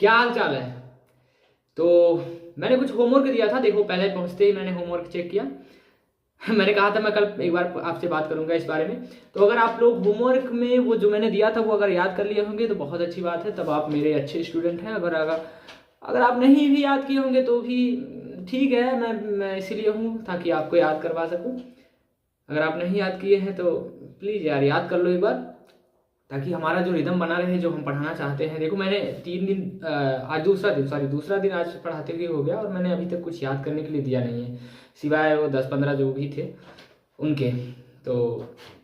क्या हाल चाल है। तो मैंने कुछ होमवर्क दिया था, देखो पहले पहुंचते ही मैंने होमवर्क चेक किया। मैंने कहा था मैं कल एक बार आपसे बात करूंगा इस बारे में। तो अगर आप लोग होमवर्क में वो जो मैंने दिया था वो अगर याद कर लिए होंगे तो बहुत अच्छी बात है, तब आप मेरे अच्छे स्टूडेंट हैं। अगर अगर अगर आप नहीं भी याद किए होंगे तो भी ठीक है, मैं इसीलिए हूँ ताकि आपको याद करवा सकूँ। अगर आप नहीं याद किए हैं तो प्लीज़ यार याद कर लो एक बार, ताकि हमारा जो रिदम बना रहे जो हम पढ़ाना चाहते हैं। देखो मैंने 3 दिन आज दूसरा दिन आज पढ़ाते हुए हो गया और मैंने अभी तक कुछ याद करने के लिए दिया नहीं है, सिवाय वो 10-15 जो भी थे उनके। तो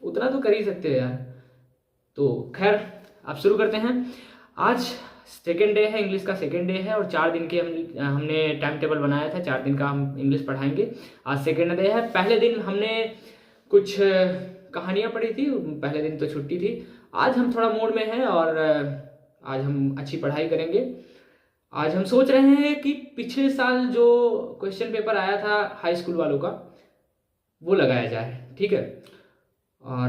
उतना तो कर ही सकते हैं यार। तो खैर आप शुरू करते हैं। आज सेकेंड डे है, इंग्लिश का सेकेंड डे है और 4 दिन के हमने टाइम टेबल बनाया था, 4 दिन का हम इंग्लिश पढ़ाएंगे। आज सेकेंड डे है। पहले दिन हमने कुछ कहानियाँ पढ़ी थी, पहले दिन तो छुट्टी थी। आज हम थोड़ा मूड में हैं और आज हम अच्छी पढ़ाई करेंगे। आज हम सोच रहे हैं कि पिछले साल जो क्वेश्चन पेपर आया था हाई स्कूल वालों का वो लगाया जाए, ठीक है। और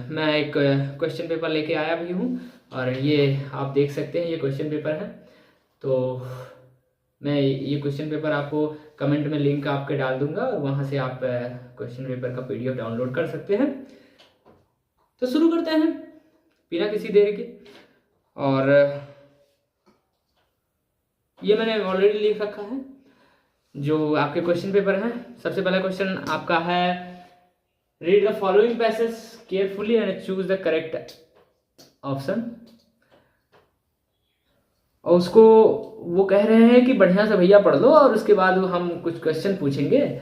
मैं एक क्वेश्चन पेपर लेके आया भी हूँ और ये आप देख सकते हैं, ये क्वेश्चन पेपर है। तो मैं ये क्वेश्चन पेपर आपको कमेंट में लिंक आपके डाल दूंगा और वहाँ से आप क्वेश्चन पेपर का पीडीएफ डाउनलोड कर सकते हैं। तो शुरू करते हैं बिना किसी देर के। और ये मैंने ऑलरेडी लिख रखा है जो आपके क्वेश्चन पेपर हैं। सबसे पहला क्वेश्चन आपका है, read the following passage carefully and choose the correct option. और उसको वो कह रहे हैं कि बढ़िया से भैया पढ़ लो और उसके बाद हम कुछ क्वेश्चन पूछेंगे,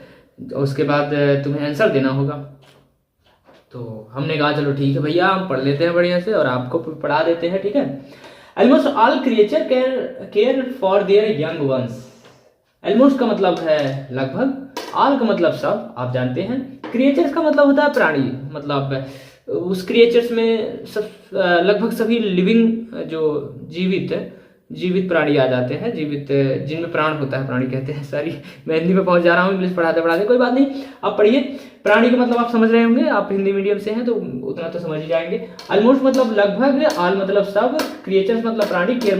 उसके बाद तुम्हें आंसर देना होगा। तो हमने कहा चलो ठीक है भैया, हम पढ़ लेते हैं बढ़िया से और आपको पढ़ा देते हैं, ठीक है। Almost all creature care for their young once. Almost का मतलब है लगभग, ऑल का मतलब सब, आप जानते हैं। क्रिएचर्स का मतलब होता है प्राणी, मतलब उस क्रिएचर्स में सब लगभग सभी लिविंग जो जीवित प्राणी आ जाते हैं, जीवित जिनमें प्राण होता है, प्राणी कहते हैं। सॉरी मैं हिंदी में पहुंच जा रहा हूँ इंग्लिश पढ़ाते पढ़ाते, कोई बात नहीं, आप पढ़िए। प्राणी का मतलब आप समझ रहे होंगे, आप हिंदी मीडियम से हैं तो उतना तो समझ ही जाएंगे। ऑलमोस्ट मतलब लगभग, ऑल मतलब सब, क्रिएचर्स मतलब प्राणी, केयर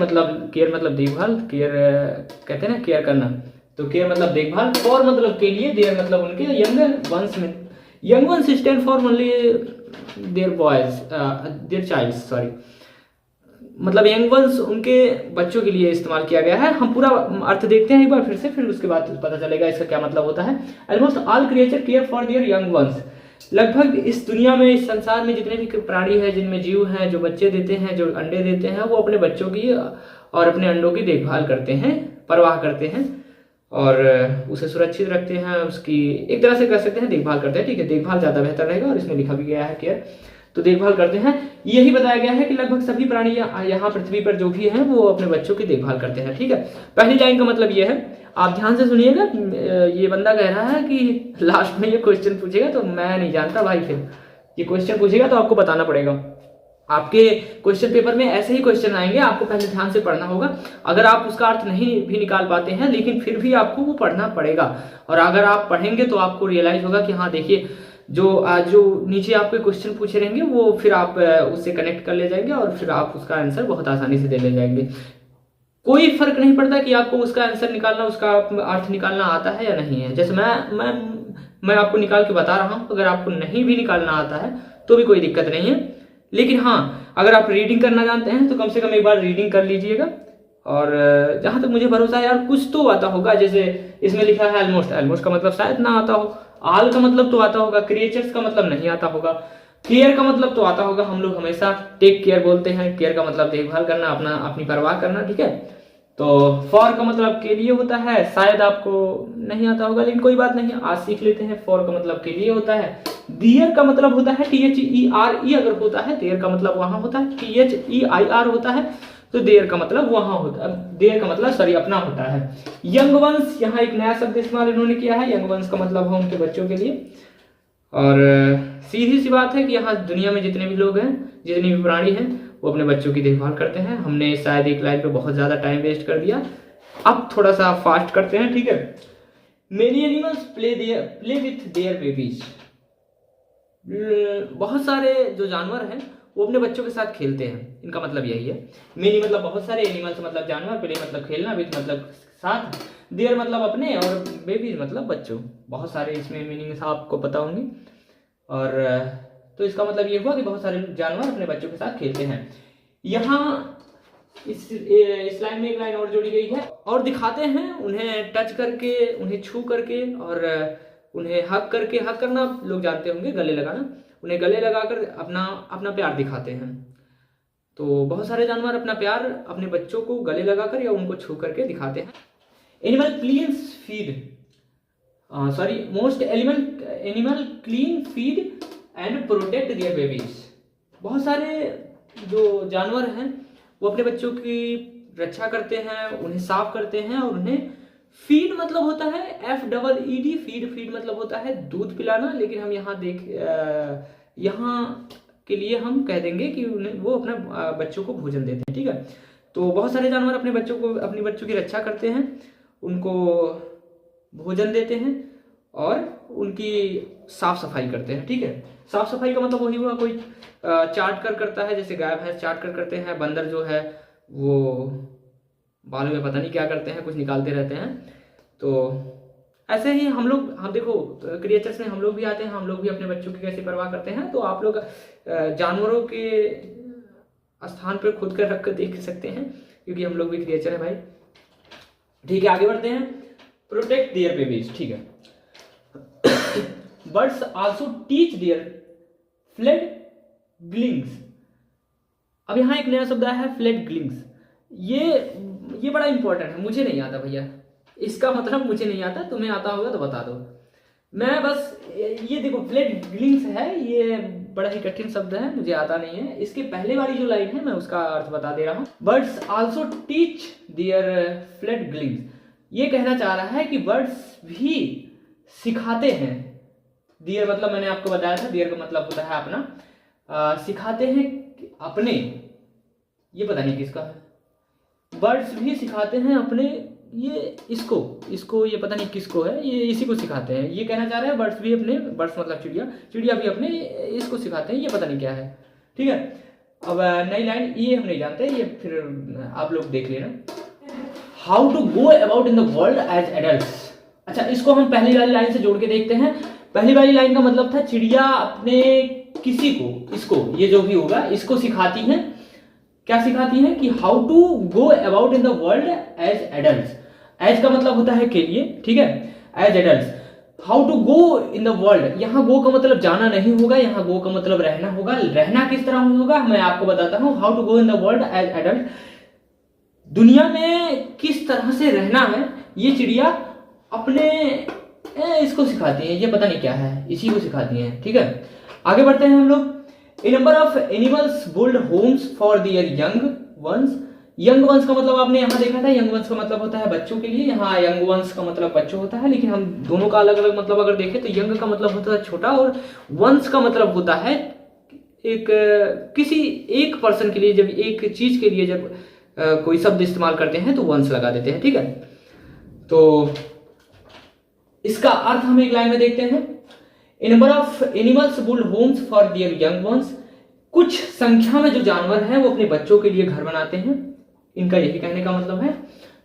मतलब देखभाल, केयर कहते हैं ना केयर करना, तो केयर मतलब देखभाल, फॉर मतलब के लिए, देयर मतलब उनके, यंग वंस में, young ones stand for only their boys, their child, sorry, मतलब यंग वंस उनके बच्चों के लिए इस्तेमाल किया गया है। हम पूरा अर्थ देखते हैं एक बार फिर से, फिर उसके बाद पता चलेगा इसका क्या मतलब होता है। Almost all creature care for their young once. लगभग इस दुनिया में, इस संसार में जितने भी प्राणी हैं, जिनमें जीव हैं, जो बच्चे देते हैं, जो अंडे देते हैं, वो अपने बच्चों की और अपने अंडों की देखभाल करते हैं, परवाह करते हैं और उसे सुरक्षित रखते हैं, उसकी एक तरह से कह सकते हैं देखभाल करते हैं, ठीक है। देखभाल ज़्यादा बेहतर रहेगा और इसमें लिखा भी गया है केयर, तो देखभाल करते हैं। यही बताया गया है कि लगभग सभी प्राणी यहाँ पृथ्वी पर जो भी हैं वो अपने बच्चों की देखभाल करते हैं, ठीक है। पहली लाइन का मतलब ये है, आप ध्यान से सुनिएगा। ये बंदा कह रहा है कि लास्ट में ये क्वेश्चन पूछेगा, तो मैं नहीं जानता भाई, फिर ये क्वेश्चन पूछेगा तो आपको बताना पड़ेगा। आपके क्वेश्चन पेपर में ऐसे ही क्वेश्चन आएंगे, आपको पहले ध्यान से पढ़ना होगा। अगर आप उसका अर्थ नहीं भी निकाल पाते हैं लेकिन फिर भी आपको वो पढ़ना पड़ेगा, और अगर आप पढ़ेंगे तो आपको रियलाइज होगा कि हाँ देखिए, जो नीचे आपके क्वेश्चन पूछे रहेंगे वो फिर आप उससे कनेक्ट कर ले जाएंगे और फिर आप उसका आंसर बहुत आसानी से दे ले जाएंगे। कोई फर्क नहीं पड़ता कि आपको उसका आंसर निकालना, उसका अर्थ निकालना आता है या नहीं है। जैसे मैं आपको निकाल के बता रहा हूँ, अगर आपको नहीं भी निकालना आता है तो भी कोई दिक्कत नहीं है। लेकिन हाँ, अगर आप रीडिंग करना जानते हैं तो कम से कम एक बार रीडिंग कर लीजिएगा। और जहाँ तक मुझे भरोसा है यार, कुछ तो आता होगा। जैसे इसमें लिखा है ऑलमोस्ट का मतलब शायद ना आता हो, ऑल का मतलब तो आता होगा, क्रिएचर्स का मतलब नहीं आता होगा, केयर का मतलब तो आता होगा। हम लोग हमेशा टेक केयर बोलते हैं, केयर का मतलब देखभाल करना, अपनी परवाह करना, ठीक है। तो फॉर का मतलब के लिए होता है, शायद आपको नहीं आता होगा लेकिन कोई बात नहीं, आज सीख लेते हैं। फॉर का मतलब के लिए होता है। दियर का मतलब होता है THERE, अगर होता है देयर का मतलब वहां होता है। THEIR होता है तो देयर का मतलब वहां होता है, देयर का मतलब सॉरी अपना होता है। यंग वंस, यहाँ एक नया शब्द इस्तेमाल इन्होंने किया है, यंग वंस का मतलब है उनके बच्चों के लिए। और सीधी सी बात है कि यहाँ दुनिया में जितने भी लोग हैं, जितने भी प्राणी हैं, वो अपने बच्चों की देखभाल करते हैं। हमने शायद एक लाइन पे बहुत ज़्यादा टाइम वेस्ट कर दिया, अब थोड़ा सा फास्ट करते हैं, ठीक है। Many animals play with their babies. बहुत सारे जो जानवर हैं वो अपने बच्चों के साथ खेलते हैं, इनका मतलब यही है। मेनी मतलब बहुत सारे, एनिमल्स मतलब जानवर, प्ले मतलब खेलना, विथ मतलब साथ, देयर मतलब अपने, और बेबीज मतलब बच्चों। बहुत सारे इसमें मीनिंग्स आपको पता होंगे। और तो इसका मतलब ये हुआ कि बहुत सारे जानवर अपने बच्चों के साथ खेलते हैं। यहाँ इस लाइन में एक लाइन और जोड़ी गई है, और दिखाते हैं उन्हें टच करके, उन्हें छू करके, और उन्हें हक करके। हक करना लोग जानते होंगे, गले लगाना। उन्हें गले लगाकर अपना अपना प्यार दिखाते हैं। तो बहुत सारे जानवर अपना प्यार अपने बच्चों को गले लगाकर या उनको छू करके दिखाते हैं। Animal cleans feed, sorry, most animal clean feed and protect their babies. बहुत सारे जो जानवर हैं वो अपने बच्चों की रक्षा करते हैं, उन्हें साफ करते हैं, और उन्हें फीड मतलब होता है FEED, फीड मतलब होता है दूध पिलाना। लेकिन हम यहाँ के लिए हम कह देंगे कि उन्हें वो अपने बच्चों को भोजन देते हैं, ठीक है। तो बहुत सारे जानवर अपने बच्चों की रक्षा करते हैं, उनको भोजन देते हैं और उनकी साफ सफाई करते हैं, ठीक है। साफ सफाई का मतलब वही हुआ, कोई चाट कर करता है, जैसे गाय भैंस चाट कर करते हैं। बंदर जो है वो बालों में पता नहीं क्या करते हैं, कुछ निकालते रहते हैं। तो ऐसे ही हम देखो क्रिएचर्स में हम लोग भी आते हैं, हम लोग भी अपने बच्चों की कैसे परवाह करते हैं। तो आप लोग जानवरों के स्थान पर खुद कर रख कर देख सकते हैं, क्योंकि हम लोग भी क्रिएचर है भाई, ठीक है। आगे बढ़ते हैं। प्रोटेक्ट देयर बेबीज, ठीक है। Birds also teach their fledglings. अब यहाँ एक नया शब्द आया है, फ्लैट ग्लिंग्स। ये बड़ा इंपॉर्टेंट है, मुझे नहीं आता भैया, इसका मतलब मुझे नहीं आता, तुम्हें आता होगा तो बता दो। मैं बस ये देखो, फ्लैट ग्लिंग्स है, ये बड़ा ही कठिन शब्द है, मुझे आता नहीं है। इसके पहले वाली जो लाइन है मैं उसका अर्थ बता दे रहा हूँ। Birds also teach their fledglings. ये कहना चाह रहा है कि बर्ड्स भी सिखाते हैं। डियर मतलब मैंने आपको बताया था, डियर का मतलब होता है अपना, सिखाते हैं अपने, ये पता नहीं किसका है। बर्ड्स भी सिखाते हैं अपने, ये इसको ये पता नहीं किसको है, ये इसी को सिखाते हैं। ये कहना चाह रहे हैं बर्ड्स भी अपने, बर्ड्स मतलब चिड़िया भी अपने इसको सिखाते हैं, ये पता नहीं क्या है, ठीक है। अब नई लाइन, ये हम नहीं जानते, ये फिर आप लोग देख लेना। How to go about in the world as adults. अच्छा, इसको हम पहली वाली लाइन से जोड़ के देखते हैं। पहली वाली लाइन का मतलब था चिड़िया अपने किसी को, इसको, ये जो भी होगा, इसको सिखाती हैं। क्या सिखाती हैं कि how to go about in the world as adults. As का मतलब होता है के लिए, ठीक है, as adults. How to go in the world, यहाँ गो का मतलब जाना नहीं होगा, यहाँ गो का मतलब रहना होगा। रहना किस तरह होगा मैं आपको बताता हूँ। How to go in the world as adult, दुनिया में किस तरह से रहना है, ये चिड़िया अपने इसको सिखाती है। ये पता नहीं क्या है, इसी को सिखाती हैं, ठीक है। आगे बढ़ते हैं हम लोग। A number of animals build homes for their young ones. Young ones का मतलब आपने यहाँ देखा था, यंग वंस का मतलब होता है बच्चों के लिए, यहाँ यंग वंस का मतलब बच्चों होता है। लेकिन हम दोनों का अलग अलग मतलब अगर देखें तो यंग का मतलब होता है छोटा, और वंस का मतलब होता है एक किसी एक पर्सन के लिए, जब एक चीज के लिए जब कोई शब्द इस्तेमाल करते हैं तो वंस लगा देते हैं, ठीक है। तो इसका अर्थ हम एक लाइन में देखते हैं। A number of animals build homes for their young ones. कुछ संख्या में जो जानवर हैं वो अपने बच्चों के लिए घर बनाते हैं, इनका यही कहने का मतलब है,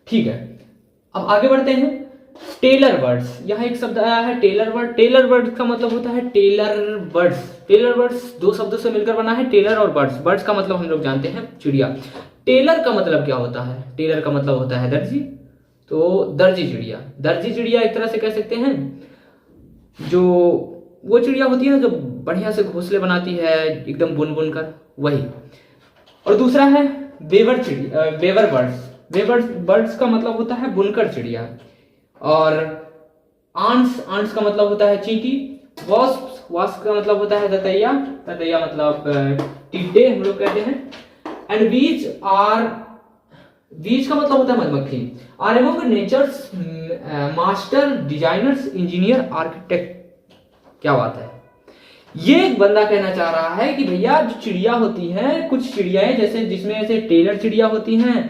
ठीक है। अब आगे बढ़ते हैं। टेलर बर्ड्स, यहाँ एक शब्द आया है टेलर बर्ड। टेलर बर्ड का मतलब होता है टेलर बर्ड्स। टेलर बर्ड्स दो शब्दों से मिलकर बना है, टेलर और बर्ड्स। बर्ड्स का मतलब हम लोग जानते हैं चिड़िया। टेलर का मतलब क्या होता है? टेलर का मतलब होता है दर्जी। तो दर्जी चिड़िया, दर्जी चिड़िया एक तरह से कह सकते हैं जो वो चिड़िया होती है ना जो बढ़िया से घोंसले बनाती है एकदम बुन बुन कर, वही। और दूसरा है वेवर चिड़िया, वेवर बर्ड्स। वेवर बर्ड्स का मतलब होता है बुनकर चिड़िया। और आंट्स, आंट्स का मतलब होता है चींटी। वॉस्प, वॉस्प का मतलब होता है ततैया। ततैया मतलब टिड्डे हम लोग कहते हैं। एंड बीज आर, बीज का मतलब होता है मधुमक्खी। Are among nature's master designers engineer architect. क्या बात है, ये एक बंदा कहना चाह रहा है कि भैया जो चिड़िया होती है, कुछ चिड़ियाएं जैसे जिसमें ऐसे टेलर चिड़िया होती हैं,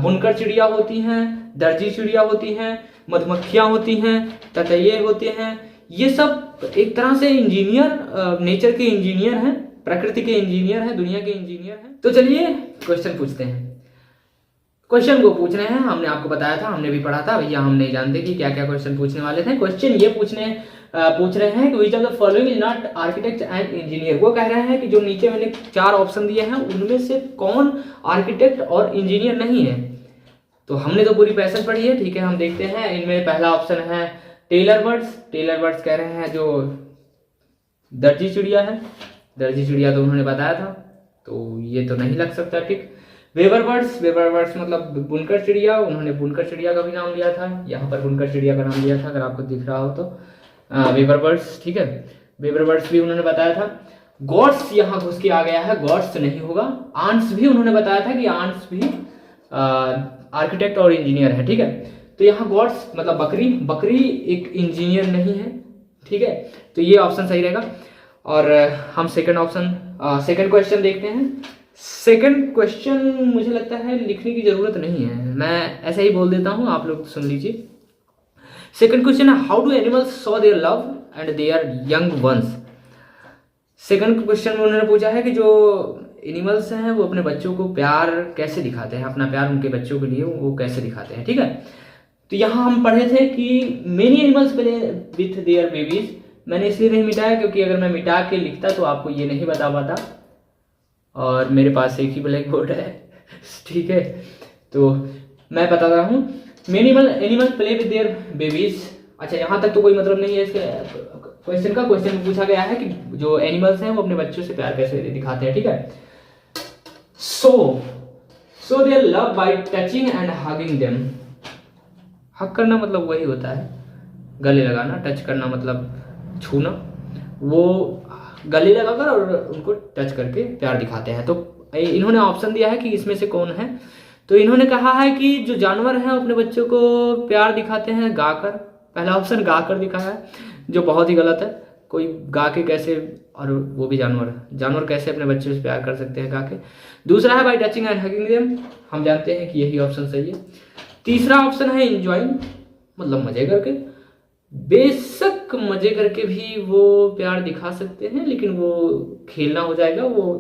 बुनकर चिड़िया होती हैं, दर्जी चिड़िया होती हैं, मधुमक्खियां होती हैं, ततैये होते हैं, ये सब एक तरह से इंजीनियर, नेचर के इंजीनियर हैं, प्रकृति के इंजीनियर हैं, दुनिया के इंजीनियर हैं। तो चलिए क्वेश्चन पूछते हैं। क्वेश्चन को पूछ रहे हैं, हमने आपको बताया था, हमने भी पढ़ा था भैया, हम नहीं जानते कि क्या क्या क्वेश्चन पूछने वाले थे। क्वेश्चन ये पूछ रहे हैं कि which of the following is not architect and engineer. वो कह रहे हैं कि जो नीचे मैंने 4 ऑप्शन दिए हैं उनमें से कौन आर्किटेक्ट और इंजीनियर नहीं है। तो हमने तो पूरी पैसेज पढ़ी है, ठीक है, हम देखते हैं। इनमें पहला ऑप्शन है टेलर बर्ड्स। टेलर बर्ड्स कह रहे हैं जो दर्जी चिड़िया है, दर्जी चिड़िया तो उन्होंने बताया था, तो ये तो नहीं लग सकता, ठीक। वेबर बर्ड्स, वेबर बर्ड्स मतलब बुनकर चिड़िया, उन्होंने बुनकर चिड़िया का भी नाम लिया था, यहाँ पर बुनकर चिड़िया का नाम लिया था, अगर आपको दिख रहा हो तो वेबर बर्ड्स, ठीक है, वेबर बर्ड्स भी उन्होंने बताया था। गॉड्स यहाँ घुस के आ गया है, गॉड्स नहीं होगा। आंट्स भी उन्होंने बताया था कि आंट्स भी आर्किटेक्ट और इंजीनियर है, ठीक है। तो यहाँ गॉड्स मतलब बकरी, बकरी एक इंजीनियर नहीं है, ठीक है, तो ये ऑप्शन सही रहेगा। और हम सेकंड क्वेश्चन देखते हैं। सेकंड क्वेश्चन मुझे लगता है लिखने की जरूरत नहीं है, मैं ऐसे ही बोल देता हूँ, आप लोग सुन लीजिए। सेकंड क्वेश्चन है how do animals show their love and there young once. Second question में उन्होंने पूछा है कि जो एनिमल्स हैं वो अपने बच्चों को प्यार कैसे दिखाते हैं, अपना प्यार उनके बच्चों के लिए वो कैसे दिखाते हैं, ठीक है। तो यहाँ हम पढ़े थे कि many animals play with their babies. मैंने इसलिए नहीं मिटाया क्योंकि अगर मैं मिटा के लिखता तो आपको ये नहीं बता पाता, और मेरे पास एक ही ब्लैक बोर्ड है, ठीक है, तो मैं बता रहा हूँ animal play with their babies. अच्छा, यहाँ तक तो कोई मतलब नहीं है इसके क्वेश्चन का। क्वेश्चन में पूछा गया है कि जो एनिमल्स हैं वो अपने बच्चों से प्यार कैसे दिखाते हैं, ठीक है। So their love by touching and hugging them. Hug करना मतलब वही होता है गले लगाना, टच करना मतलब छूना, वो गले लगाकर और उनको टच करके प्यार दिखाते हैं। तो इन्होंने ऑप्शन दिया है कि इसमें से कौन है, तो इन्होंने कहा है कि जो जानवर हैं अपने बच्चों को प्यार दिखाते हैं गाकर। पहला ऑप्शन गाकर दिखाया है, जो बहुत ही गलत है। कोई गा के कैसे, और वो भी जानवर कैसे अपने बच्चों से प्यार कर सकते हैं गा के। दूसरा है bye touching and hugging them, हम जानते हैं कि यही ऑप्शन सही है। तीसरा ऑप्शन है एंजॉइंग, मतलब मजे करके। बेशक मजे करके भी वो प्यार दिखा सकते हैं, लेकिन वो खेलना हो जाएगा, वो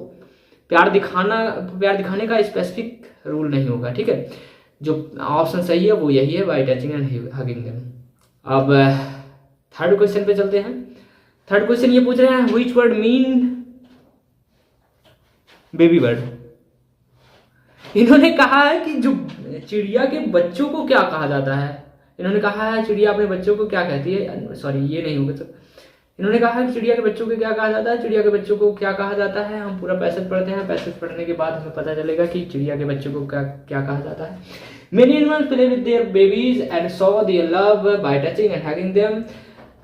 प्यार दिखाने का स्पेसिफिक रूल नहीं होगा, ठीक है। जो ऑप्शन सही है वो यही है, bye touching and hugging them. अब थर्ड क्वेश्चन पे चलते हैं। थर्ड क्वेश्चन ये पूछ रहे हैं which word mean baby bird. इन्होंने कहा है कि जो चिड़िया के बच्चों को क्या कहा जाता है। इन्होंने कहा है चिड़िया अपने बच्चों को क्या कहती है, सॉरी ये नहीं होगा। तो इन्होंने कहा है कि चिड़िया के बच्चों को क्या कहा जाता है, चिड़िया के बच्चों को क्या कहा जाता है। हम पूरा पैसेज पढ़ते हैं, पैसेज पढ़ने के बाद हमें पता चलेगा कि चिड़िया के बच्चों को क्या कहा जाता है। Many animals play with their babies and show their love by touching and hugging them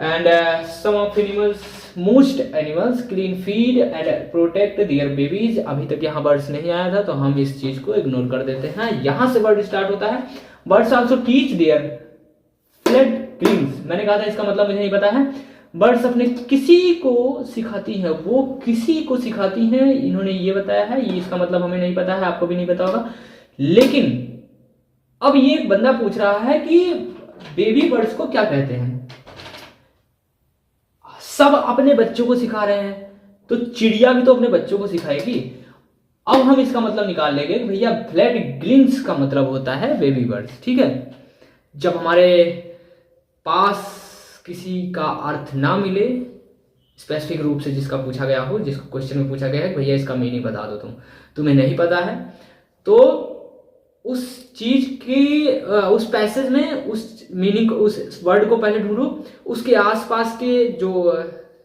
and some of animals most animals clean feed and protect their babies. अभी तक यहाँ बर्ड्स नहीं आया था तो हम इस चीज को इग्नोर कर देते हैं। यहाँ से वर्ड स्टार्ट होता है। Birds also teach their flat greens. मैंने कहा था इसका मतलब मुझे नहीं पता है। बर्ड्स अपने किसी को सिखाती है, वो किसी को सिखाती है, इन्होंने ये बताया है। ये इसका मतलब हमें नहीं पता है, आपको भी नहीं पता होगा। लेकिन अब ये बंदा पूछ रहा है कि बेबी बर्ड्स को क्या कहते हैं। सब अपने बच्चों को सिखा रहे हैं, तो चिड़िया भी तो अपने बच्चों को सिखाएगी। अब हम इसका मतलब निकाल लेंगे कि भैया फ्लैट ग्लिंग्स का मतलब होता है बेबी बर्ड्स, ठीक है। जब हमारे पास किसी का अर्थ ना मिले स्पेसिफिक रूप से, जिसका पूछा गया हो, जिसको क्वेश्चन में पूछा गया है भैया इसका मीनिंग बता दो, तुम्हें नहीं पता है, तो उस चीज की उस पैसेज में उस मीनिंग, उस वर्ड को पहले ढूंढो, उसके आसपास के जो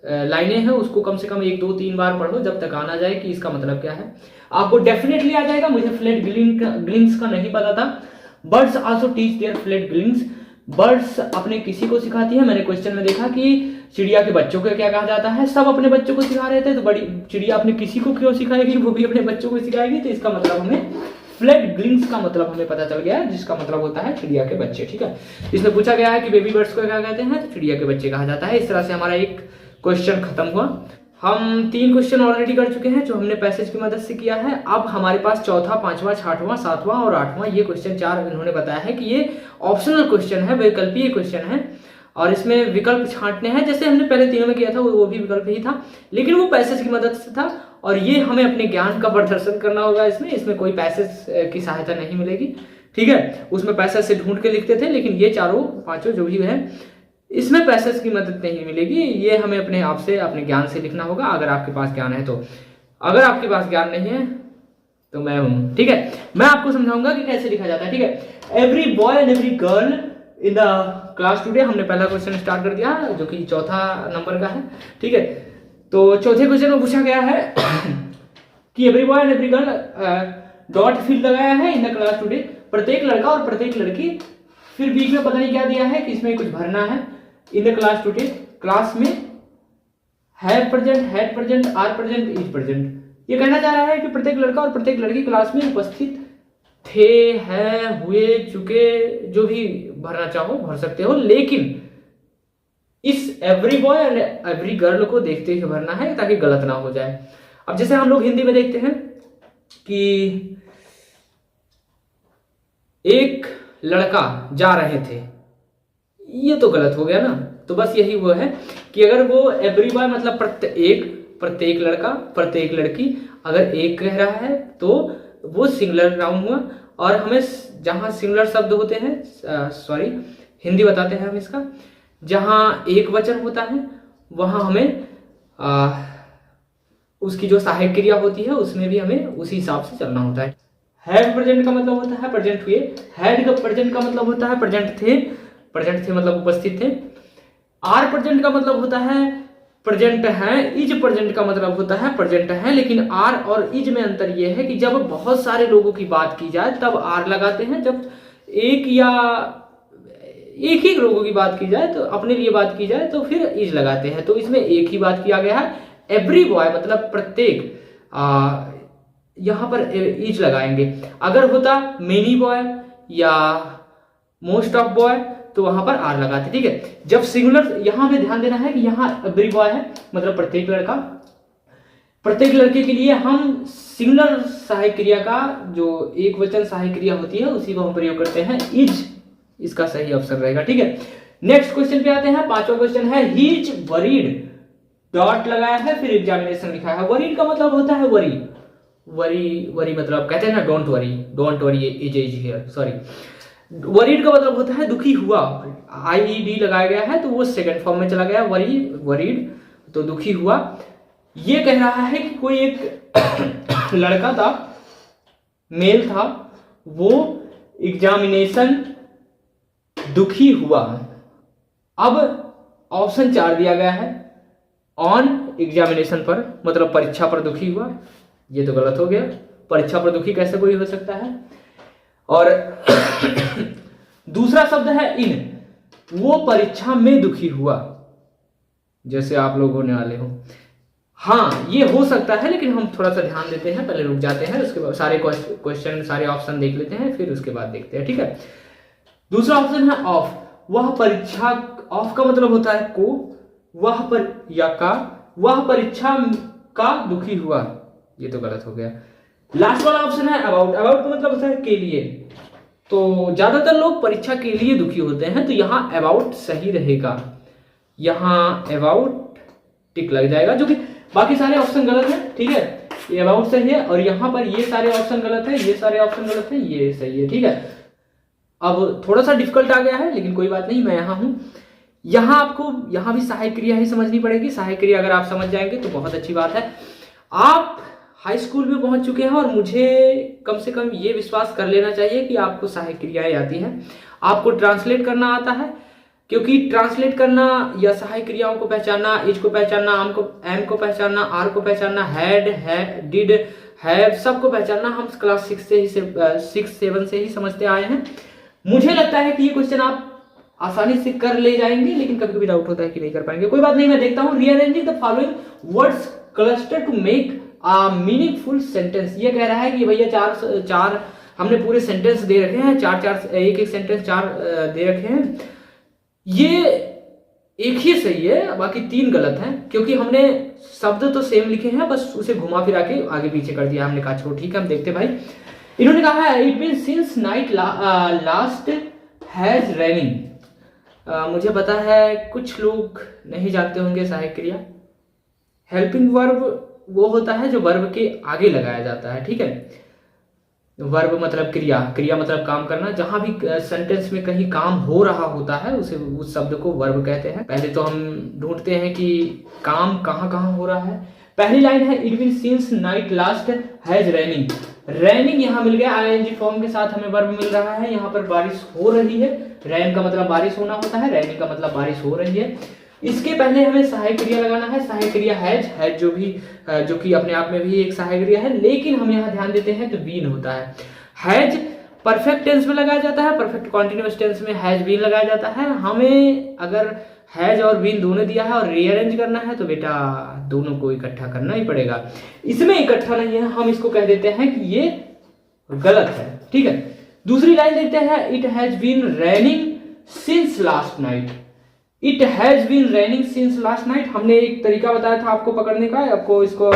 लाइनें हैं उसको कम से कम 1, 2, 3 बार पढ़ो जब तक आना जाए कि इसका मतलब क्या है। आपको डेफिनेटली आ जाएगा। मुझे फ्लैट ग्लिंग्स का नहीं पता था। Birds also teach their fledglings. बर्ड्स अपने किसी को सिखाती है। मैंने क्वेश्चन में देखा कि चिड़िया के बच्चों को क्या कहा जाता है, सब अपने बच्चों को सिखा रहे थे, तो बड़ी चिड़िया अपने किसी को क्यों सिखाएगी, वो भी अपने बच्चों को सिखाएगी। तो इसका मतलब हमें फ्लैट ग्लिंग्स का मतलब हमें पता चल गया है, जिसका मतलब होता है चिड़िया के बच्चे, ठीक है। इसमें पूछा गया है कि बेबी बर्ड्स को क्या कहते हैं, तो चिड़िया के बच्चे कहा जाता है। इस तरह से हमारा एक क्वेश्चन खत्म हुआ। हम 3 क्वेश्चन ऑलरेडी कर चुके हैं जो हमने पैसेज की मदद से किया है। अब हमारे पास चौथा, 5वां, 6वां, 7वां और 8वां ये क्वेश्चन 4 इन्होंने बताया है कि ये ऑप्शनल क्वेश्चन है, वैकल्पिक क्वेश्चन है। और इसमें विकल्प छांटने हैं, जैसे हमने पहले तीनों में किया था वो भी विकल्प ही था, लेकिन वो पैसेज की मदद से था। और ये हमें अपने ज्ञान का प्रदर्शन करना होगा, इसमें कोई पैसेज की सहायता नहीं मिलेगी, ठीक है। उसमें पैसेज से ढूंढ के लिखते थे, लेकिन ये चारों पांचों जो भी है इसमें पैसेज की मदद नहीं मिलेगी, ये हमें अपने आप से अपने ज्ञान से लिखना होगा, अगर आपके पास ज्ञान है तो। अगर आपके पास ज्ञान नहीं है तो मैं हूं, ठीक है। मैं आपको समझाऊंगा कि कैसे लिखा जाता है, ठीक है। Every boy and every girl in the class today, हमने पहला क्वेश्चन स्टार्ट कर दिया जो कि चौथा नंबर का है, ठीक है। तो चौथे क्वेश्चन में पूछा गया है कि every boy and every girl dot field लगाया है इन द क्लास टुडे, प्रत्येक लड़का और प्रत्येक लड़की, फिर बीच में पता नहीं क्या दिया है कि इसमें कुछ भरना है। In the class today, class में have present, had present, are present, is present. ये कहना चाह रहा है कि प्रत्येक लड़का और प्रत्येक लड़की क्लास में उपस्थित थे, हैं, हुए, चुके, जो भी भरना चाहो भर सकते हो, लेकिन इस every boy and every girl को देखते हुए भरना है ताकि गलत ना हो जाए। अब जैसे हम लोग हिंदी में देखते हैं कि एक लड़का जा रहे थे, ये तो गलत हो गया ना। तो बस यही वो है कि अगर वो एवरी बॉय मतलब प्रत्येक लड़का प्रत्येक लड़की, अगर एक कह रहा है तो वो सिंगुलर नाउन हुआ। और हमें जहां सिंगुलर शब्द होते हैं, सॉरी हिंदी बताते हैं हम इसका, जहां एक वचन होता है वहां हमें उसकी जो सहायक क्रिया होती है उसमें भी हमें उसी हिसाब से चलना होता है। हैव प्रेजेंट का मतलब होता है प्रेजेंट हुए, हैड का प्रेजेंट का मतलब होता है प्रेजेंट थे मतलब उपस्थित थे। आर प्रेजेंट का मतलब होता है प्रेजेंट है, इज प्रेजेंट का मतलब होता है प्रेजेंट है। लेकिन आर और इज में अंतर यह है कि जब बहुत सारे लोगों की बात की जाए तब आर लगाते हैं, जब एक ही लोगों की बात की जाए तो अपने लिए बात की जाए तो फिर इज लगाते हैं। तो इसमें एक ही बात किया गया है, एवरी बॉय मतलब प्रत्येक, यहां पर इज लगाएंगे। अगर होता मेनी बॉय या मोस्ट ऑफ बॉय तो वहां पर आर लगाते, ठीक है। जब सिंगुलर, यहां पे ध्यान देना है कि यहां एवरी बॉय है मतलब प्रत्येक लड़का, प्रत्येक लड़के के लिए हम सिंगुलर सहायक क्रिया का जो एक वचन सहायक क्रिया होती है उसी को हम प्रयोग करते हैं, इज इसका सही ऑप्शन रहेगा, ठीक है। नेक्स्ट क्वेश्चन पे आते हैं, पांचवा क्वेश्चन है ही इज वरीड, डॉट लगाया है फिर एग्जामिनेशन लिखा है। वरीड का मतलब होता है वरी मतलब कहते हैं ना don't worry is here, sorry. Worried का मतलब होता है दुखी हुआ, IED लगाया गया है तो वो सेकंड फॉर्म में चला गया, वरीड तो दुखी हुआ। ये कह रहा है कि कोई एक लड़का था, मेल था, वो एग्जामिनेशन दुखी हुआ। अब ऑप्शन 4 दिया गया है, ऑन एग्जामिनेशन पर मतलब परीक्षा पर दुखी हुआ, ये तो गलत हो गया। परीक्षा पर दुखी कैसे कोई हो सकता है। और दूसरा शब्द है इन, वो परीक्षा में दुखी हुआ, जैसे आप लोग होने वाले हो। हाँ ये हो सकता है, लेकिन हम थोड़ा सा ध्यान देते हैं, पहले रुक जाते हैं, उसके बाद सारे क्वेश्चन सारे ऑप्शन देख लेते हैं, फिर उसके बाद देखते हैं, ठीक है। दूसरा ऑप्शन है ऑफ, वह परीक्षा, ऑफ का मतलब होता है को, वह पर या का, वह परीक्षा का दुखी हुआ, ये तो गलत हो गया। लास्ट वाला ऑप्शन है अबाउट, अबाउट का मतलब होता है के लिए, तो ज्यादातर लोग परीक्षा के लिए दुखी होते हैं, तो यहाँ अबाउट सही रहेगा, यहाँ अबाउट टिक लग जाएगा, जो कि बाकी सारे ऑप्शन गलत है, ठीक है। ये अबाउट सही है और यहाँ पर ये सारे ऑप्शन गलत है, ये सारे ऑप्शन गलत है, ये सही है, ठीक है। अब थोड़ा सा डिफिकल्ट आ गया है, लेकिन कोई बात नहीं, मैं यहाँ हूं। यहाँ आपको यहाँ भी सहायक क्रिया ही समझनी पड़ेगी। सहायक क्रिया अगर आप समझ जाएंगे तो बहुत अच्छी बात है। आप हाई स्कूल में पहुंच चुके हैं और मुझे कम से कम ये विश्वास कर लेना चाहिए कि आपको सहायक क्रियाएं आती हैं, आपको ट्रांसलेट करना आता है, क्योंकि ट्रांसलेट करना या सहायक क्रियाओं को पहचानना, इज को पहचानना, एम को पहचानना, आर को पहचानना, हैड, डिड, हैव, सबको पहचानना हम क्लास 6-7 से ही समझते आए हैं। मुझे लगता है कि ये क्वेश्चन आप आसानी से कर ले जाएंगे, लेकिन कभी कभी डाउट होता है कि नहीं कर पाएंगे, कोई बात नहीं, मैं देखता हूं। Rearranging the following words cluster to make a meaningful sentence, ये कह रहा है कि भैया चार हमने पूरे सेंटेंस दे रखे हैं, एक सेंटेंस 4 दे रखे हैं, ये एक ही सही है, बाकी 3 गलत हैं, क्योंकि हमने शब्द तो सेम लिखे हैं, बस उसे घुमा फिरा के आगे पीछे कर दिया। हमने कहा चलो ठीक है हम देखते भाई। इन्होंने कहा है it mean since night last has raining, मुझे पता है कुछ लोग नहीं जानते होंगे सहायक क्रिया। हेल्पिंग वर्ब वो होता है जो वर्ब के आगे लगाया जाता है, ठीक है। वर्ब मतलब क्रिया, क्रिया मतलब काम करना। जहां भी सेंटेंस में कहीं काम हो रहा होता है उसे उस शब्द को वर्ब कहते हैं। पहले तो हम ढूंढते हैं कि काम कहाँ कहाँ हो रहा है। पहली लाइन है it will since night last has raining. Raining यहाँ मिल गया, आईएनजी फॉर्म के साथ हमें वर्ब मिल रहा है। यहाँ पर बारिश हो रही है, रेन का मतलब बारिश होना होता है, रेनिंग का मतलब बारिश हो रही है। इसके पहले हमें सहायक क्रिया लगाना है। सहायक क्रिया हैज जो कि अपने आप में भी एक सहायक क्रिया है, लेकिन हम यहाँ ध्यान देते हैं तो बीन होता है। हैज परफेक्ट टेंस में लगाया जाता है, परफेक्ट कॉन्टिन्यूअस टेंस में हैज बीन लगाया जाता है। हमें अगर हैज और बीन दोनों दिया है और रीअरेंज करना है तो बेटा दोनों को इकट्ठा करना ही पड़ेगा। इसमें इकट्ठा नहीं है, हम इसको कह देते हैं कि ये गलत है, ठीक है। दूसरी लाइन देखते हैं it has been raining since last night. It has been raining since last night. हमने एक तरीका बताया था आपको पकड़ने का, आपको इसको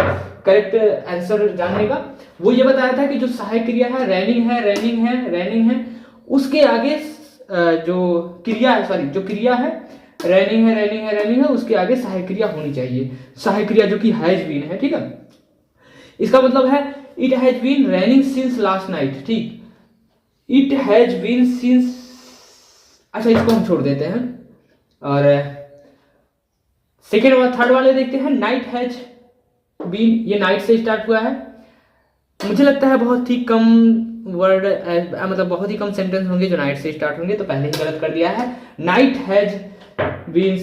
करेक्ट आंसर जानने का। वो ये बताया था कि जो सहायक क्रिया है रेनिंग है, रेनिंग है, रेनिंग है, उसके आगे जो क्रिया है, सॉरी जो क्रिया है रेनिंग है, रेनिंग है, रेनिंग है, उसके आगे सहायक क्रिया होनी चाहिए। सहायक क्रिया जो कि हैज बीन है, ठीक है। इसका मतलब है it has been raining since last night, ठीक। इट हैज बीन सिंस, अच्छा इसको हम छोड़ देते हैं और सेकेंड और थर्ड वाले देखते हैं। नाइट हैज बीन, ये नाइट से स्टार्ट हुआ है। मुझे लगता है बहुत ही कम वर्ड, मतलब बहुत ही कम सेंटेंस होंगे जो नाइट से स्टार्ट होंगे, तो पहले ही गलत कर दिया है। Night has been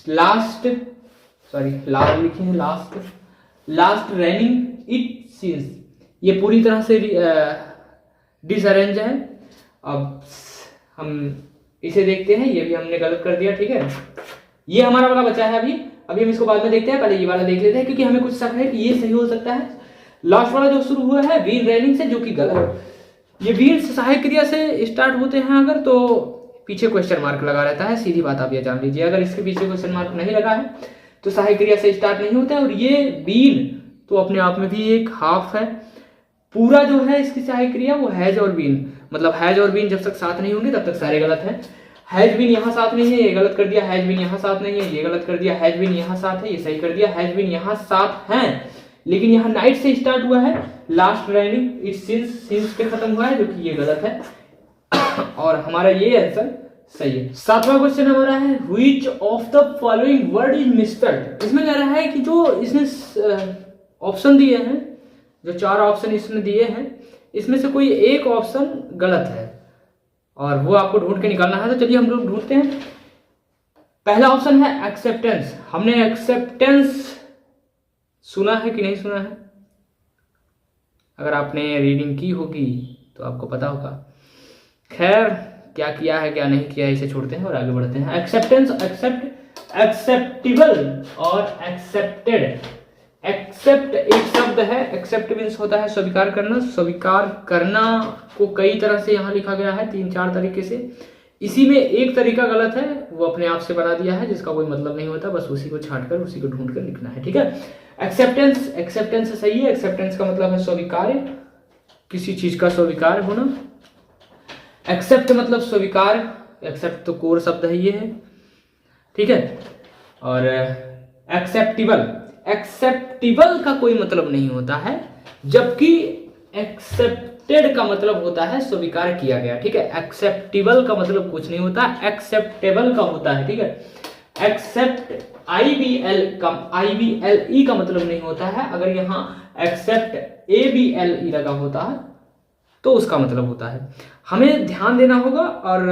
last, sorry last लिखे हैं, लास्ट रेनिंग इट सिंस। ये पूरी तरह से डिसअरेंज है। अब हम इसे देखते हैं, ये भी हमने गलत कर दिया, ठीक है। ये हमारा वाला बचा है अभी हम इसको बाद में देखते हैं, पहले ये वाला देख लेते हैं क्योंकि हमें कुछ शक है कि ये सही हो सकता है। लास्ट वाला जो शुरू हुआ है बीन रेनिंग से, जो कि गलत है। ये बीन सहायक क्रिया से स्टार्ट होते हैं अगर, तो पीछे क्वेश्चन मार्क लगा रहता है, सीधी बात आप ये जान लीजिए। अगर इसके पीछे क्वेश्चन मार्क नहीं लगा है तो सहायक क्रिया से स्टार्ट नहीं होता है। और ये बीन तो अपने आप में भी एक हाफ है। पूरा जो है इसकी सहायक क्रिया वो हैज और बीन, मतलब हैज और बीन जब तक साथ नहीं होंगे तब तक सारे गलत हैं। हैज बीन यहाँ साथ नहीं है, ये गलत कर दिया। हैज बीन यहाँ साथ नहीं है, ये गलत कर दिया। हैज बीन यहाँ साथ है, ये सही कर दिया। हैज बीन यहाँ साथ है, लेकिन यहाँ नाइट से स्टार्ट हुआ है। लास्ट रेनिंग इट सिंस पे खत्म हुआ है, जो कि ये गलत है। और हमारा ये आंसर सही है। सातवां क्वेश्चन हमारा है which of the following word is misspelled. इसमें कह रहा है कि जो इसने ऑप्शन दिए हैं, जो 4 ऑप्शन इसने दिए हैं, इसमें से कोई एक ऑप्शन गलत है और वो आपको ढूंढ के निकालना है। तो चलिए हम लोग ढूंढते हैं। पहला ऑप्शन है एक्सेप्टेंस। हमने एक्सेप्टेंस सुना है कि नहीं सुना है? अगर आपने रीडिंग की होगी तो आपको पता होगा। खैर क्या किया है क्या नहीं किया है इसे छोड़ते हैं और आगे बढ़ते हैं। एक्सेप्टेंस, एक्सेप्ट, एक्सेप्टेबल और एक्सेप्टेड। एक्सेप्ट एक शब्द है, एक्सेप्ट मीन्स होता है स्वीकार करना। स्वीकार करना को कई तरह से यहाँ लिखा गया है, 3-4 तरीके से। इसी में एक तरीका गलत है, वो अपने आप से बना दिया है जिसका कोई मतलब नहीं होता, बस उसी को छांट कर उसी को ढूंढ कर लिखना है, ठीक है। एक्सेप्टेंस, एक्सेप्टेंस सही है। एक्सेप्टेंस का मतलब है स्वीकार्य, किसी चीज का स्वीकार होना। एक्सेप्ट मतलब स्वीकार, एक्सेप्ट तो कोर शब्द है, ये है, ठीक है। और एक्सेप्टेबल, एक्सेप्टेबल का कोई मतलब नहीं होता है, जबकि एक्सेप्टेड का मतलब होता है स्वीकार किया गया, ठीक है। एक्सेप्टेबल का मतलब कुछ नहीं होता, एक्सेप्टेबल का होता है, ठीक है। एक्सेप्ट IBLE का मतलब नहीं होता है। अगर यहाँ एक्सेप्ट ABLE लगा होता है तो उसका मतलब होता है। हमें ध्यान देना होगा। और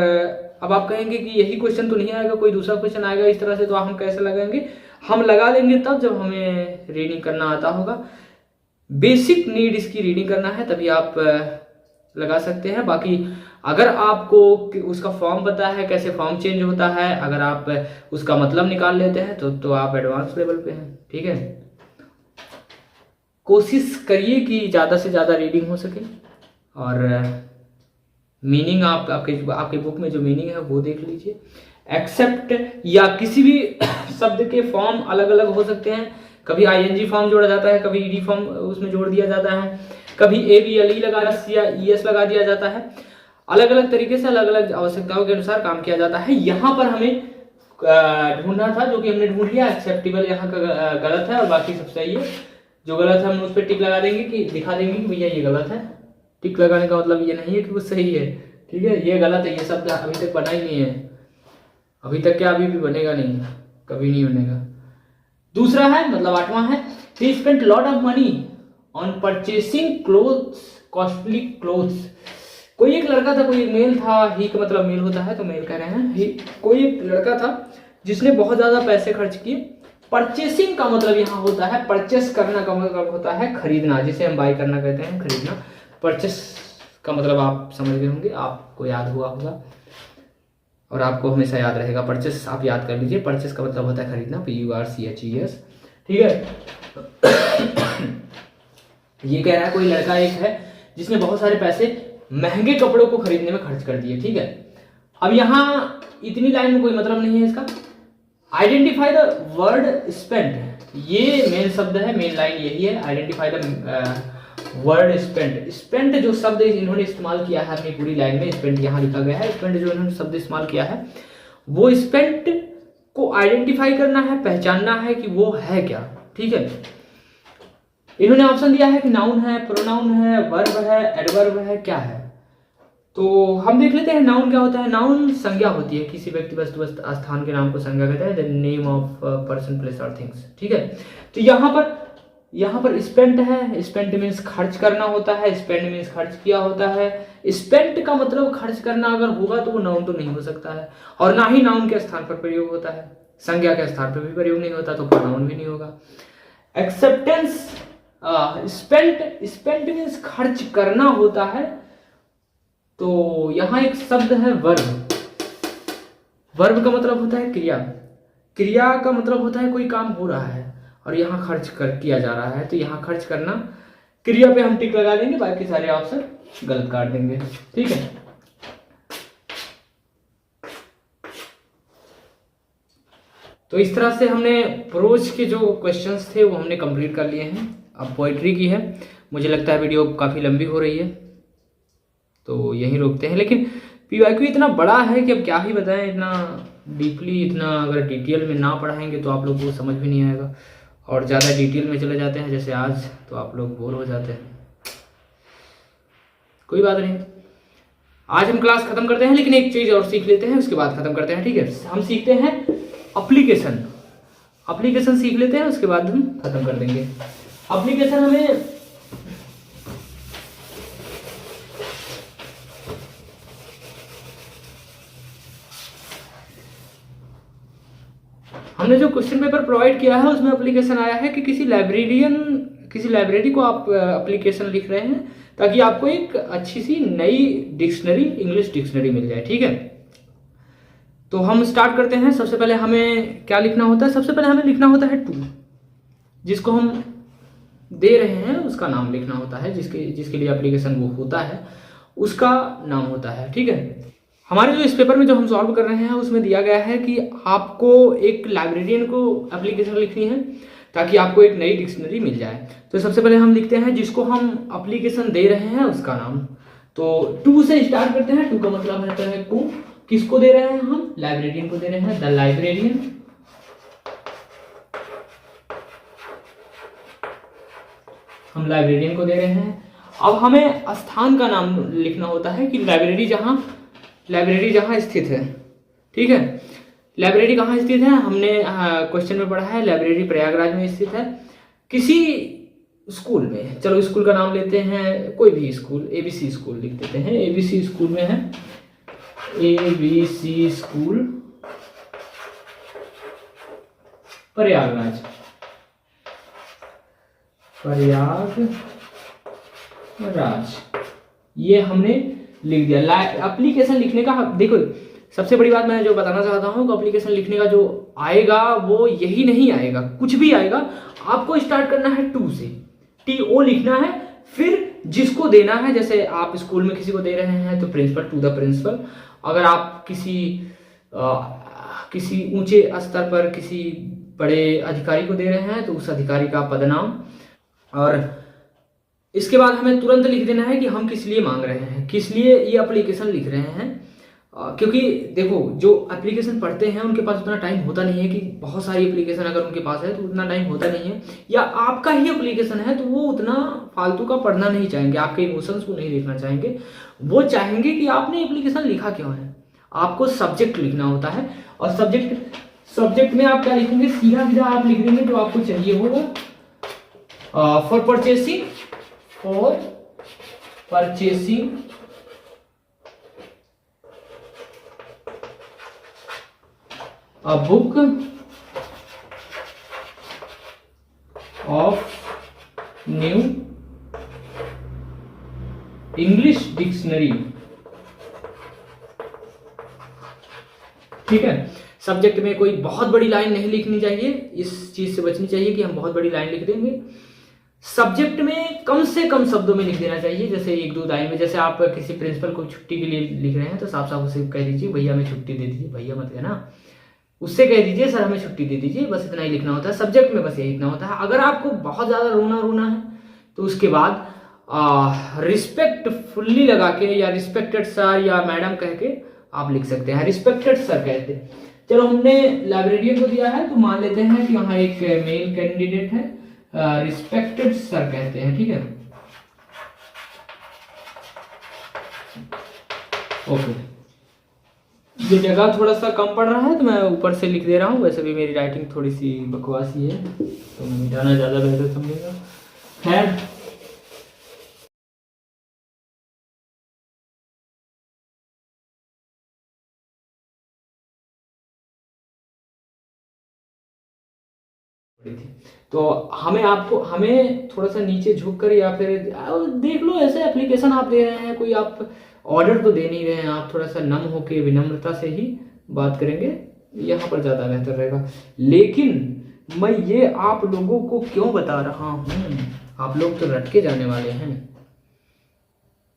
अब आप कहेंगे कि यही क्वेश्चन तो नहीं आएगा, कोई दूसरा क्वेश्चन आएगा इस तरह से, तो हम कैसे लगाएंगे? हम लगा लेंगे तब जब हमें रीडिंग करना आता होगा। बेसिक नीड इसकी रीडिंग करना है तभी आप लगा सकते हैं। बाकी अगर आपको उसका फॉर्म पता है, कैसे फॉर्म चेंज होता है, अगर आप उसका मतलब निकाल लेते हैं तो आप एडवांस लेवल पे हैं, ठीक है। कोशिश करिए कि ज़्यादा से ज़्यादा रीडिंग हो सके और मीनिंग आपके बुक में जो मीनिंग है वो देख लीजिए। एक्सेप्ट या किसी भी शब्द के फॉर्म अलग अलग हो सकते हैं। कभी ING फॉर्म जोड़ा जाता है, कभी ED फॉर्म उसमें जोड़ दिया जाता है, कभी ABLE लगा या ES लगा दिया जाता है। अलग अलग तरीके से अलग अलग आवश्यकताओं के अनुसार काम किया जाता है। यहाँ पर हमें ढूंढना था, जो कि हमने ढूंढ लिया। एक्सेप्टेबल यहाँ का गलत है और बाकी सब सही है। जो गलत है हम उस पर टिक लगा देंगे, कि दिखा देंगे कि भैया ये गलत है। टिक लगाने का मतलब ये नहीं है कि वो सही है, ठीक है। ये गलत है, ये शब्द अभी तक बना ही नहीं है। अभी तक क्या, अभी भी बनेगा नहीं, कभी नहीं बनेगा। दूसरा है, मतलब 8वां है, he spent lot of money on purchasing clothes, costly clothes। कोई एक लड़का था, कोई एक मेल था, ही का मतलब मेल होता है तो मेल कह रहे हैं। कोई एक लड़का था जिसने बहुत ज्यादा पैसे खर्च किए। परचेसिंग का मतलब यहाँ होता है, परचेस करना का मतलब होता है खरीदना, जिसे हम बाय करना कहते हैं, खरीदना। परचेस का मतलब आप समझ गए होंगे, आपको याद हुआ होगा और आपको हमेशा याद रहेगा। परचेस आप याद कर लीजिए, परचेस का मतलब होता है खरीदना, PURCHES, ठीक है। ये कह रहा है कोई लड़का एक है जिसने बहुत सारे पैसे महंगे कपड़ों को खरीदने में खर्च कर दिए, ठीक है। अब यहाँ इतनी लाइन में कोई मतलब नहीं है इसका। आइडेंटिफाई द वर्ड स्पेंट, ये मेन शब्द है, मेन लाइन यही है। Identify the word spent. Spent जो शब्द इन्होंने इस्तेमाल किया है अपनी पूरी लाइन में, स्पेंट यहाँ लिखा गया है। स्पेंट जो इन्होंने शब्द इस्तेमाल किया है, वो स्पेंट को आइडेंटिफाई करना है, पहचानना है कि वो है क्या, ठीक है। इन्होंने ऑप्शन दिया है कि नाउन है, प्रोनाउन है, वर्ब है, एडवर्ब है, क्या है। तो हम देख लेते हैं नाउन क्या होता है। नाउन संज्ञा होती है, किसी व्यक्ति वस्तु स्थान के नाम को संज्ञा कहते हैं, the name of person place और थिंग्स, ठीक है। तो यहाँ पर स्पेंट है, स्पेंट मीन्स खर्च करना होता है, स्पेंड मीन्स खर्च किया होता है। स्पेंट का मतलब खर्च करना अगर होगा तो वो नाउन तो नहीं हो सकता है, और ना ही नाउन के स्थान पर प्रयोग होता है, संज्ञा के स्थान पर भी प्रयोग नहीं होता, तो प्रोनाउन भी नहीं होगा। एक्सेप्टेंस, स्पेंट मीन्स खर्च करना होता है। तो यहाँ एक शब्द है वर्ब। वर्ब का मतलब होता है क्रिया। क्रिया का मतलब होता है कोई काम हो रहा है और यहाँ खर्च किया जा रहा है, तो यहाँ खर्च करना, क्रिया पे हम टिक लगा देंगे, बाकी सारे ऑप्शन गलत काट देंगे, ठीक है। तो इस तरह से हमने प्रोज के जो क्वेश्चंस थे वो हमने कंप्लीट कर लिए हैं। अब पोइट्री की है। मुझे लगता है वीडियो काफ़ी लंबी हो रही है, तो यहीं रोकते हैं। लेकिन PYQ इतना बड़ा है कि अब क्या ही बताएं, इतना डीपली, इतना अगर डिटेल में ना पढ़ाएंगे तो आप लोगों को समझ भी नहीं आएगा, और ज़्यादा डिटेल में चले जाते हैं जैसे आज, तो आप लोग बोर हो जाते हैं। कोई बात नहीं, आज हम क्लास खत्म करते हैं, लेकिन एक चीज़ और सीख लेते हैं, उसके बाद खत्म करते हैं, ठीक है। हम सीखते हैं एप्लीकेशन सीख लेते हैं, उसके बाद हम खत्म कर देंगे। एप्लीकेशन हमने जो क्वेश्चन पेपर प्रोवाइड किया है उसमें एप्लीकेशन आया है कि किसी लाइब्रेरी को आप एप्लीकेशन लिख रहे हैं ताकि आपको एक अच्छी सी नई डिक्शनरी, इंग्लिश डिक्शनरी मिल जाए, ठीक है। तो हम स्टार्ट करते हैं। सबसे पहले हमें क्या लिखना होता है? सबसे पहले हमें लिखना होता है टू, जिसको हम दे रहे हैं उसका नाम लिखना होता है, जिसके लिए एप्लीकेशन वो होता है उसका नाम होता है, ठीक है। हमारे जो इस पेपर में जो हम सॉल्व कर रहे हैं उसमें दिया गया है कि आपको एक लाइब्रेरियन को एप्लीकेशन लिखनी है ताकि आपको एक नई डिक्शनरी मिल जाए। तो सबसे पहले हम लिखते हैं जिसको हम एप्लीकेशन दे रहे हैं उसका नाम। तो टू से स्टार्ट करते हैं। टू का मतलब रहता है टू, किसको दे रहे हैं हम? लाइब्रेरियन को दे रहे हैं, द लाइब्रेरियन। हम लाइब्रेरियन को दे रहे हैं। अब हमें स्थान का नाम लिखना होता है कि लाइब्रेरी जहाँ स्थित है, ठीक है। लाइब्रेरी कहाँ स्थित है? हमने क्वेश्चन में पढ़ा है लाइब्रेरी प्रयागराज में स्थित है। किसी स्कूल में, चलो स्कूल का नाम लेते हैं, कोई भी स्कूल, ABC स्कूल लिख देते हैं। ABC स्कूल में है, ABC स्कूल प्रयागराज, ये हमने लिख दिया। एप्लीकेशन लिखने का, देखो सबसे बड़ी बात मैं जो बताना चाहता हूँ कि एप्लीकेशन लिखने का जो आएगा वो यही नहीं आएगा, कुछ भी आएगा। आपको स्टार्ट करना है टू से, TO लिखना है, फिर जिसको देना है, जैसे आप स्कूल में किसी को दे रहे हैं तो प्रिंसिपल, टू द प्रिंसिपल। अगर आप किसी ऊंचे स्तर पर किसी बड़े अधिकारी को दे रहे हैं तो उस अधिकारी का पदनाम, और इसके बाद हमें तुरंत लिख देना है कि हम किस लिए मांग रहे हैं, किस लिए ये एप्लीकेशन लिख रहे हैं। क्योंकि देखो जो एप्लीकेशन पढ़ते हैं उनके पास उतना टाइम होता नहीं है कि बहुत सारी एप्लीकेशन अगर उनके पास है तो उतना टाइम होता नहीं है, या आपका ही एप्लीकेशन है तो वो उतना फालतू का पढ़ना नहीं चाहेंगे, आपके इमोशंस को नहीं देखना चाहेंगे। वो चाहेंगे कि आपने एप्लीकेशन लिखा क्यों है। आपको सब्जेक्ट लिखना होता है, और सब्जेक्ट में आप क्या लिखेंगे, सीधा सीधा आप लिख देंगे जो आपको चाहिए होगा। For purchasing a book of new English dictionary। ठीक है, सब्जेक्ट में कोई बहुत बड़ी लाइन नहीं लिखनी चाहिए, इस चीज से बचनी चाहिए कि हम बहुत बड़ी लाइन लिख देंगे। सब्जेक्ट में कम से कम शब्दों में लिख देना चाहिए, जैसे 1-2 लाइन में। जैसे आप किसी प्रिंसिपल को छुट्टी के लिए लिख रहे हैं तो साफ साफ उसे कह दीजिए भैया हमें छुट्टी दे दीजिए, भैया मत कहना, उससे कह दीजिए सर हमें छुट्टी दे दीजिए, बस इतना ही लिखना होता है सब्जेक्ट में, बस यही लिखना होता है। अगर आपको बहुत ज्यादा रोना है तो उसके बाद रिस्पेक्टफुल्ली लगा के या रिस्पेक्टेड सर या मैडम कह के आप लिख सकते हैं, रिस्पेक्टेड सर कहते हैं। चलो हमने लाइब्रेरियन को दिया है तो मान लेते हैं कि यहाँ एक मेल कैंडिडेट है, रिस्पेक्टेड सर कहते हैं। ठीक है, ओके। ये जगह थोड़ा सा कम पड़ रहा है तो मैं ऊपर से लिख दे रहा हूँ, वैसे भी मेरी राइटिंग थोड़ी सी बकवासी है तो मैं मिटाना ज़्यादा बेहतर समझेगा। खैर तो हमें थोड़ा सा नीचे झुक कर या फिर देख लो, ऐसे एप्लीकेशन आप दे रहे हैं, कोई आप ऑर्डर तो दे नहीं रहे हैं, आप थोड़ा सा नम होके विनम्रता से ही बात करेंगे, यहाँ पर ज़्यादा बेहतर रहेगा। लेकिन मैं ये आप लोगों को क्यों बता रहा हूँ, आप लोग तो रट के जाने वाले हैं,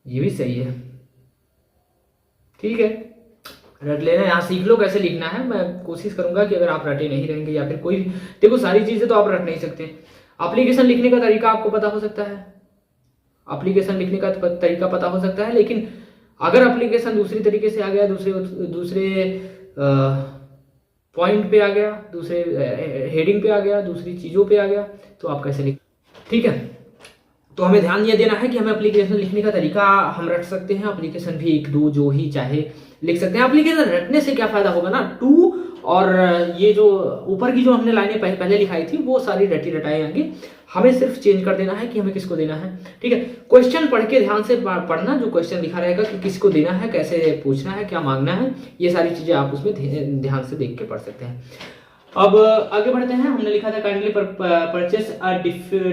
ये भी सही है। ठीक है, रट लेना, यहाँ सीख लो कैसे लिखना है। मैं कोशिश करूंगा कि अगर आप रटे नहीं रहेंगे या फिर कोई, देखो सारी चीजें तो आप रट नहीं सकते। एप्लीकेशन लिखने का तरीका आपको पता हो सकता है, एप्लीकेशन लिखने का तरीका पता हो सकता है, लेकिन अगर एप्लीकेशन दूसरी तरीके से आ गया, दूसरे पॉइंट पे आ गया, दूसरे हेडिंग पे आ गया, दूसरी चीजों पे आ गया, तो आप कैसे लिख। ठीक है, तो हमें ध्यान ये देना है कि हमें एप्लीकेशन लिखने का तरीका हम रट सकते हैं, एप्लीकेशन भी 1-2 जो ही चाहे लिख सकते हैं। एप्लीकेशन रटने से क्या फायदा होगा ना, टू और ये जो ऊपर की जो हमने लाइनें पहले लिखाई थी वो सारी रटी रटाई आएंगी, हमें सिर्फ चेंज कर देना है कि हमें किसको देना है। ठीक है, क्वेश्चन पढ़ के ध्यान से पढ़ना, जो क्वेश्चन लिखा रहेगा कि किसको देना है, कैसे पूछना है, क्या मांगना है, ये सारी चीजें आप उसमें ध्यान से देख के पढ़ सकते हैं। अब आगे बढ़ते हैं। हमने लिखा था kindly purchase a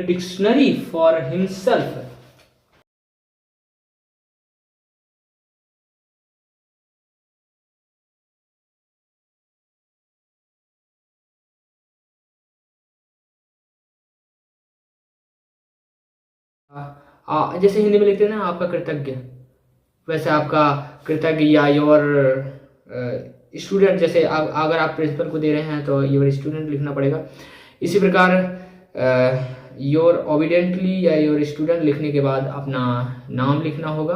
dictionary for himself. जैसे हिंदी में लिखते हैं ना आपका कृतज्ञ, वैसे आपका कृतज्ञ या योर स्टूडेंट, जैसे अगर आप प्रिंसिपल को दे रहे हैं तो योर स्टूडेंट लिखना पड़ेगा। इसी प्रकार योर ओबिडेंटली या योर स्टूडेंट लिखने के बाद अपना नाम लिखना होगा,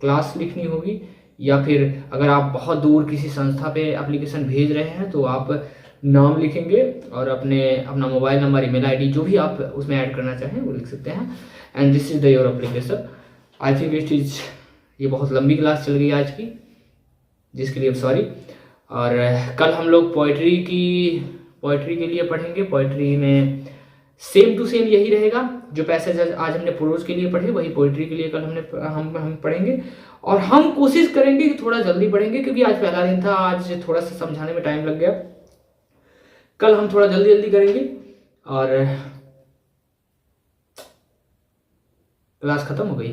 क्लास लिखनी होगी, या फिर अगर आप बहुत दूर किसी संस्था पे एप्लीकेशन भेज रहे हैं तो आप नाम लिखेंगे और अपना मोबाइल नंबर, ईमेल आईडी जो भी आप उसमें ऐड करना चाहें वो लिख सकते हैं। And this is the your application. I think it is, ये बहुत लंबी क्लास चल गई आज की, जिसके लिए सॉरी। और कल हम लोग पोइट्री के लिए पढ़ेंगे। पोइट्री में सेम टू सेम यही रहेगा, जो पैसेज आज हमने प्रोज के लिए पढ़े वही पोइट्री के लिए कल हम पढ़ेंगे। और हम कोशिश करेंगे कि थोड़ा जल्दी पढ़ेंगे, क्योंकि आज पहला दिन था, आज थोड़ा सा समझाने में टाइम लग गया। कल हम थोड़ा जल्दी करेंगे और क्लास खत्म हो गई।